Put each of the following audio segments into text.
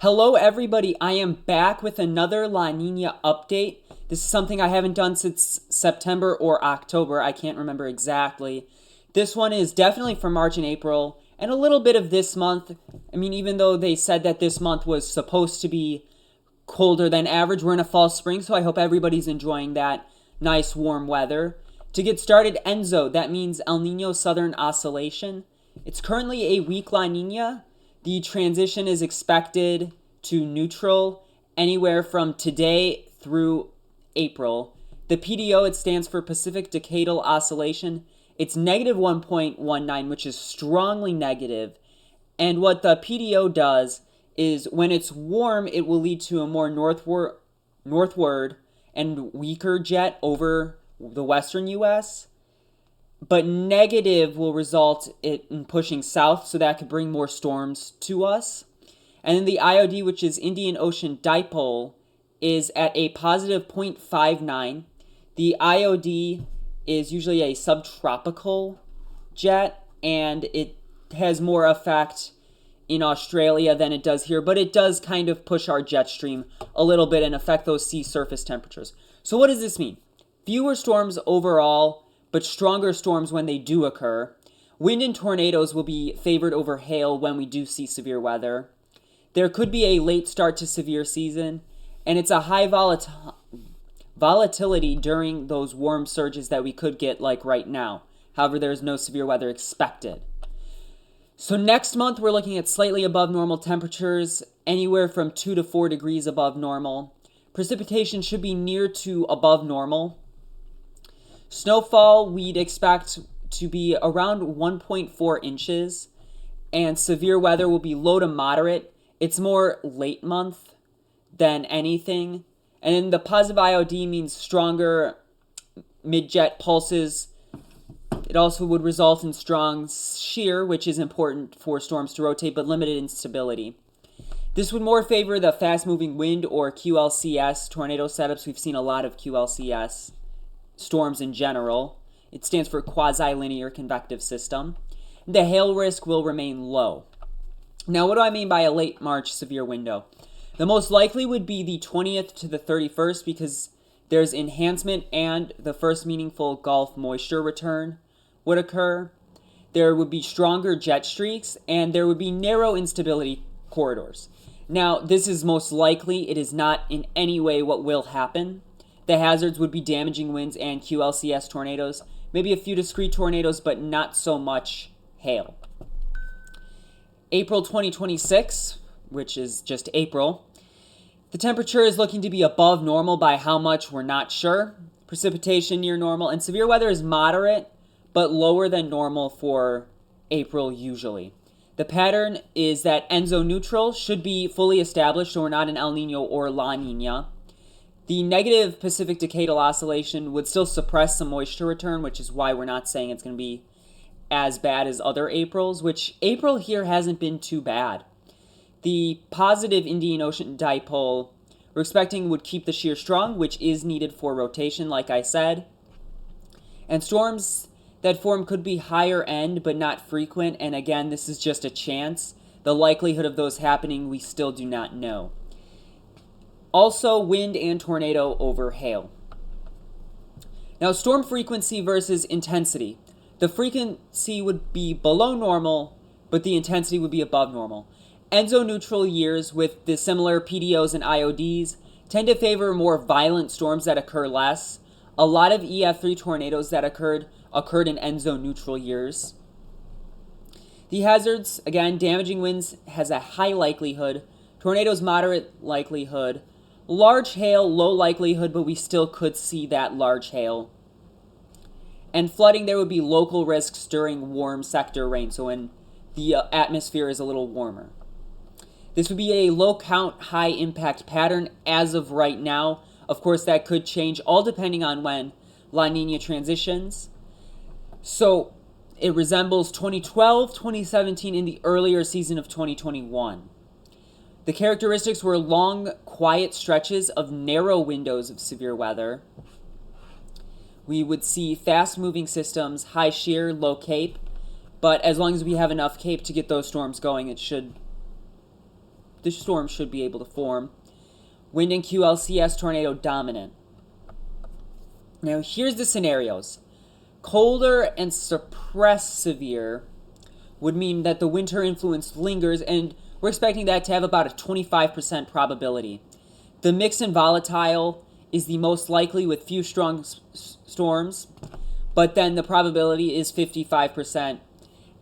Hello everybody, I am back with another La Nina update. This is something I haven't done since September or October, I can't remember exactly. This one is definitely for March and April, and a little bit of this month. Even though they said that this month was supposed to be colder than average, we're in a fall spring, so I hope everybody's enjoying that nice warm weather. To get started, ENSO, that means El Nino Southern Oscillation. It's currently a weak La Nina. The transition is expected to neutral anywhere from today through April. The PDO, it stands for Pacific Decadal Oscillation. It's negative 1.19, which is strongly negative. And what the PDO does is when it's warm, it will lead to a more northward and weaker jet over the western U.S., but negative will result in pushing south, so that could bring more storms to us. And then the IOD, which is Indian Ocean Dipole, is at a positive 0.59. The IOD is usually a subtropical jet, and it has more effect in Australia than it does here, but it does kind of push our jet stream a little bit and affect those sea surface temperatures. So what does this mean? Fewer storms overall, but stronger storms when they do occur. Wind and tornadoes will be favored over hail when we do see severe weather. There could be a late start to severe season, and it's a high volatility during those warm surges that we could get like right now. However, there's no severe weather expected. So next month, we're looking at slightly above normal temperatures, anywhere from 2 to 4 degrees above normal. Precipitation should be near to above normal. Snowfall, we'd expect to be around 1.4 inches, and severe weather will be low to moderate. It's more late month than anything. And then the positive IOD means stronger mid-jet pulses. It also would result in strong shear, which is important for storms to rotate, but limited instability. This would more favor the fast-moving wind or QLCS tornado setups. We've seen a lot of QLCS storms in general. It stands for quasi-linear convective system. The hail risk will remain low. Now, what do I mean by a late March severe window? The most likely would be the 20th to the 31st because there's enhancement and the first meaningful Gulf moisture return would occur. There would be stronger jet streaks, and there would be narrow instability corridors. Now, this is most likely. It is not in any way what will happen. The hazards would be damaging winds and QLCS tornadoes, maybe a few discrete tornadoes, but not so much hail. April 2026, which is just April, the temperature is looking to be above normal. By how much, we're not sure. Precipitation near normal, and severe weather is moderate, but lower than normal for April usually. The pattern is that ENSO neutral should be fully established, so we're not in El Nino or La Nina. The negative Pacific Decadal Oscillation would still suppress some moisture return, which is why we're not saying it's going to be as bad as other Aprils, which April here hasn't been too bad. The positive Indian Ocean Dipole we're expecting would keep the shear strong, which is needed for rotation, like I said. And storms that form could be higher end, but not frequent, and again, this is just a chance. The likelihood of those happening, we still do not know. Also, wind and tornado over hail. Now, storm frequency versus intensity. The frequency would be below normal, but the intensity would be above normal. ENSO neutral years with the similar PDOs and IODs tend to favor more violent storms that occur less. A lot of EF3 tornadoes that occurred in ENSO neutral years. The hazards, again, damaging winds has a high likelihood. Tornadoes, moderate likelihood. Large hail, low likelihood, but we still could see that large hail. And flooding, there would be local risks during warm sector rain, so when the atmosphere is a little warmer. This would be a low count, high impact pattern as of right now. Of course, that could change, all depending on when La Nina transitions. So it resembles 2012, 2017, in the earlier season of 2021. The characteristics were long, quiet stretches of narrow windows of severe weather. We would see fast-moving systems, high shear, low cape, but as long as we have enough cape to get those storms going, it should the storm should be able to form. Wind and QLCS tornado dominant. Now here's the scenarios. Colder and suppressed severe would mean that the winter influence lingers, and we're expecting that to have about a 25% probability. The mixed and volatile is the most likely with few strong storms, but then the probability is 55%.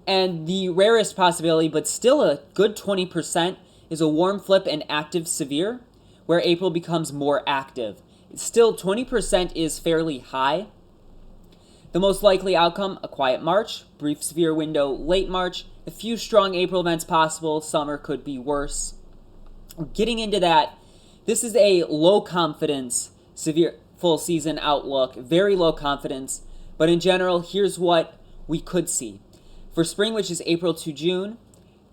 And the rarest possibility, but still a good 20%, is a warm flip and active severe, where April becomes more active. Still, 20% is fairly high. The most likely outcome, a quiet March, brief severe window late March, a few strong April events possible, summer could be worse. Getting into that, this is a low confidence severe full season outlook, very low confidence, but in general, here's what we could see. For spring, which is April to June,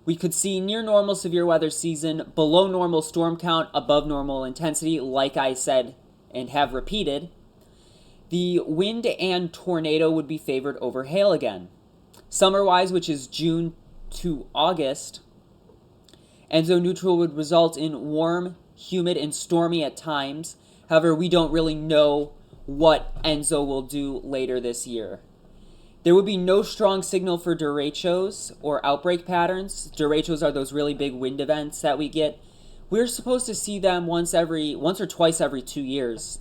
we could see near normal severe weather season, below normal storm count, above normal intensity, like I said and have repeated. The wind and tornado would be favored over hail again. Summer-wise, which is June to August, ENSO neutral would result in warm, humid, and stormy at times. However, we don't really know what ENSO will do later this year. There would be no strong signal for derechos or outbreak patterns. Derechos are those really big wind events that we get. We're supposed to see them once or twice every 2 years.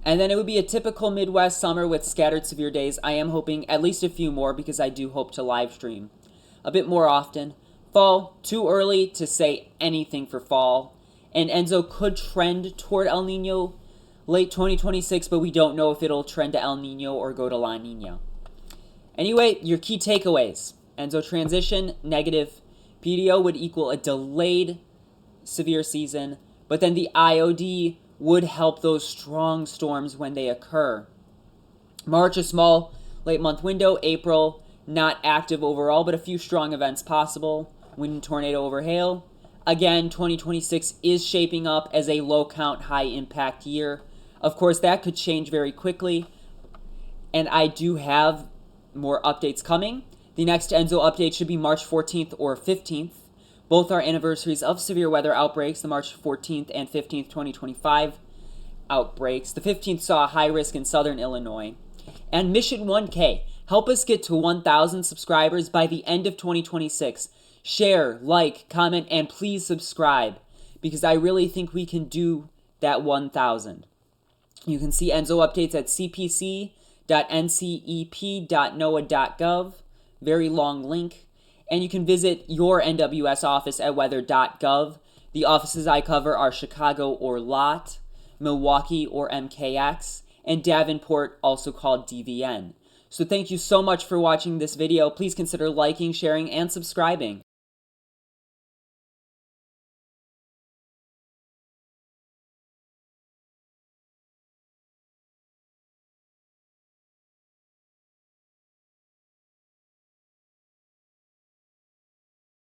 And then it would be a typical Midwest summer with scattered severe days. I am hoping at least a few more because I do hope to live stream a bit more often. Fall, too early to say anything for fall. And ENSO could trend toward El Nino late 2026, but we don't know if it'll trend to El Nino or go to La Nina. Anyway, your key takeaways. ENSO transition, negative. PDO would equal a delayed severe season, but then the IOD would help those strong storms when they occur. March, a small late month window. April, not active overall, but a few strong events possible. Wind, tornado over hail. Again, 2026 is shaping up as a low count, high impact year. Of course, that could change very quickly, and I do have more updates coming. The next ENSO update should be March 14th or 15th. Both are anniversaries of severe weather outbreaks, the March 14th and 15th, 2025 outbreaks. The 15th saw a high risk in southern Illinois. And Mission 1K, help us get to 1,000 subscribers by the end of 2026. Share, like, comment, and please subscribe, because I really think we can do that 1,000. You can see ENSO updates at cpc.ncep.noaa.gov. Very long link. And you can visit your NWS office at weather.gov. The offices I cover are Chicago or LOT, Milwaukee or MKX, and Davenport, also called DVN. So thank you so much for watching this video. Please consider liking, sharing, and subscribing.